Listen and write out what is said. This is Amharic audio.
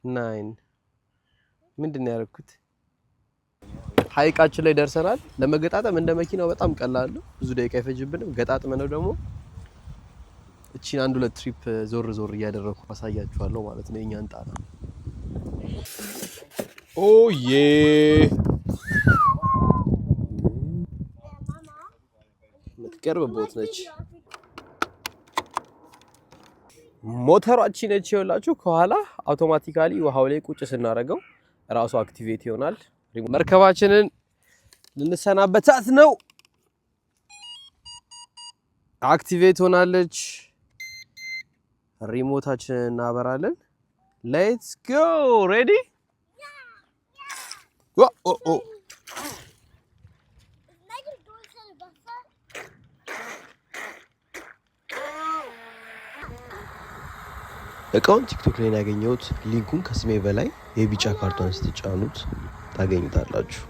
9 ምንድነው ያደረኩት? ሐይቃችን ላይ ደርሰናል። ለመገጣጠም እንደ መኪናው በጣም ቀላል ነው። ብዙ ደቂቃ አይፈጅብንም። ገጣጥመነው ደግሞ እቺን 1-2 ትሪፕ ዞር ዞር እያደረኩ አሳያችኋለሁ ማለት ነው የኛን ጣና። ኦዬ ምትቀርብ ቦት ነች። ሞተሯችን ነች ይኸውላችሁ። ከኋላ አውቶማቲካሊ ውሃው ላይ ቁጭ ስናደርገው ራሱ አክቲቬት ይሆናል። መርከባችንን ልንሰናበታት ነው። አክቲቬት ሆናለች። ሪሞታችንን እናበራለን። ሌትስ ጎ ሬዲ ኦ እቃውን ቲክቶክ ላይ ያገኘሁት። ሊንኩን ከስሜ በላይ የቢጫ ካርቶን ስትጫኑት ታገኙታላችሁ።